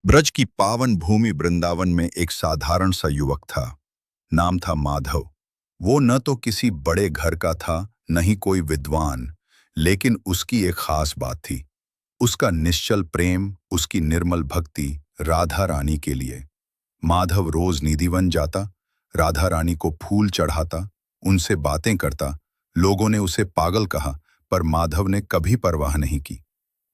ब्रज की पावन भूमि वृंदावन में एक साधारण सा युवक था। नाम था माधव। वो न तो किसी बड़े घर का था, न ही कोई विद्वान, लेकिन उसकी एक खास बात थी। उसका निश्चल प्रेम, उसकी निर्मल भक्ति राधा रानी के लिए। माधव रोज निधिवन जाता, राधा रानी को फूल चढ़ाता, उनसे बातें करता। लोगों ने उसे पागल कहा, पर माधव ने कभी परवाह नहीं की।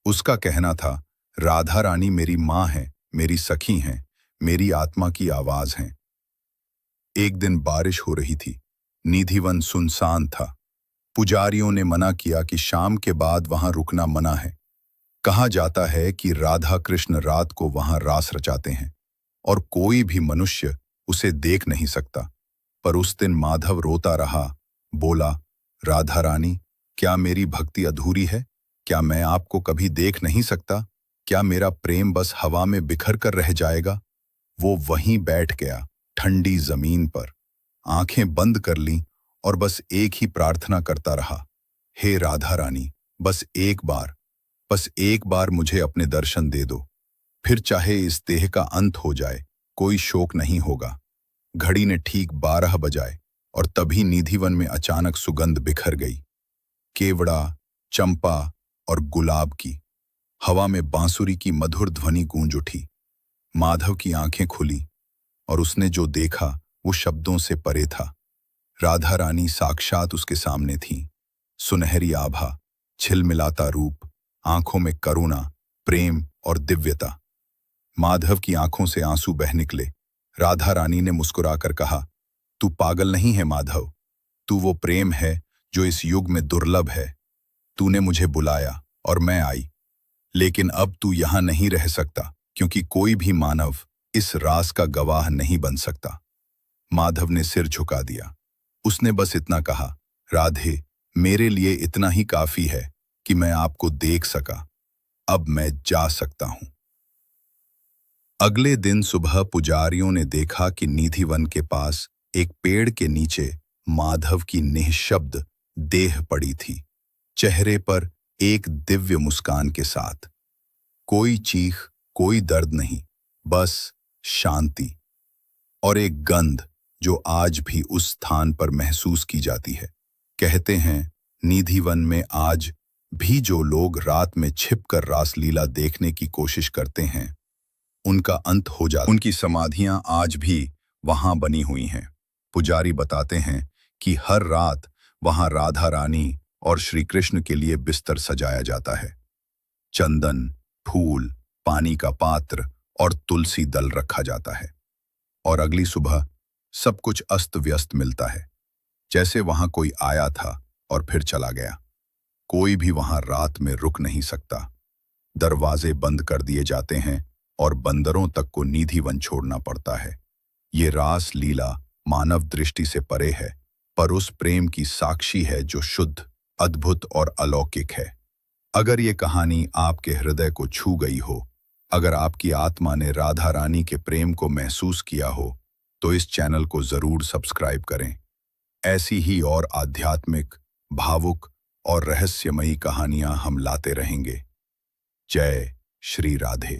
उसका कहना था, राधा रानी मेरी माँ है, मेरी सखी हैं, मेरी आत्मा की आवाज हैं। एक दिन बारिश हो रही थी। निधिवन सुनसान था। पुजारियों ने मना किया कि शाम के बाद वहां रुकना मना है। कहा जाता है कि राधा कृष्ण रात को वहां रास रचाते हैं और कोई भी मनुष्य उसे देख नहीं सकता। पर उस दिन माधव रोता रहा। बोला, राधा रानी, क्या मेरी भक्ति अधूरी है? क्या मैं आपको कभी देख नहीं सकता? क्या मेरा प्रेम बस हवा में बिखर कर रह जाएगा? वो वहीं बैठ गया, ठंडी जमीन पर, आंखें बंद कर लीं और बस एक ही प्रार्थना करता रहा। हे राधा रानी, बस एक बार मुझे अपने दर्शन दे दो। फिर चाहे इस देह का अंत हो जाए, कोई शोक नहीं होगा। घड़ी ने ठीक 12 बजाए और तभी निधिवन में अचानक सुगंध बिखर गई। केवड़ा, चंपा और गुलाब की। हवा में बांसुरी की मधुर ध्वनि गूंज उठी। माधव की आंखें खुली और उसने जो देखा वो शब्दों से परे था। राधा रानी साक्षात उसके सामने थी। सुनहरी आभा, छिलमिलाता रूप, आंखों में करुणा, प्रेम और दिव्यता। माधव की आंखों से आंसू बह निकले। राधा रानी ने मुस्कुराकर कहा, तू पागल नहीं है माधव, तू वो प्रेम है जो इस युग में दुर्लभ है। तूने मुझे बुलाया और मैं आई, लेकिन अब तू यहां नहीं रह सकता, क्योंकि कोई भी मानव इस रास का गवाह नहीं बन सकता। माधव ने सिर झुका दिया। उसने बस इतना कहा, राधे, मेरे लिए इतना ही काफी है कि मैं आपको देख सका। अब मैं जा सकता हूं। अगले दिन सुबह पुजारियों ने देखा कि निधिवन के पास एक पेड़ के नीचे माधव की निःशब्द देह पड़ी थी, चेहरे पर एक दिव्य मुस्कान के साथ। कोई चीख, कोई दर्द नहीं, बस शांति और एक गंध जो आज भी उस स्थान पर महसूस की जाती है। कहते हैं, निधिवन में आज भी जो लोग रात में छिपकर रासलीला देखने की कोशिश करते हैं, उनका अंत हो जाता। उनकी समाधियां आज भी वहां बनी हुई हैं। पुजारी बताते हैं कि हर रात वहां राधा रानी और श्री कृष्ण के लिए बिस्तर सजाया जाता है। चंदन, फूल, पानी का पात्र और तुलसी दल रखा जाता है। और अगली सुबह सब कुछ अस्त व्यस्त मिलता है, जैसे वहां कोई आया था और फिर चला गया। कोई भी वहां रात में रुक नहीं सकता। दरवाजे बंद कर दिए जाते हैं और बंदरों तक को निधिवन छोड़ना पड़ता है। ये रास लीला मानव दृष्टि से परे है, पर उस प्रेम की साक्षी है जो शुद्ध, अद्भुत और अलौकिक है। अगर ये कहानी आपके हृदय को छू गई हो, अगर आपकी आत्मा ने राधा रानी के प्रेम को महसूस किया हो, तो इस चैनल को जरूर सब्सक्राइब करें। ऐसी ही और आध्यात्मिक, भावुक और रहस्यमयी कहानियां हम लाते रहेंगे। जय श्री राधे।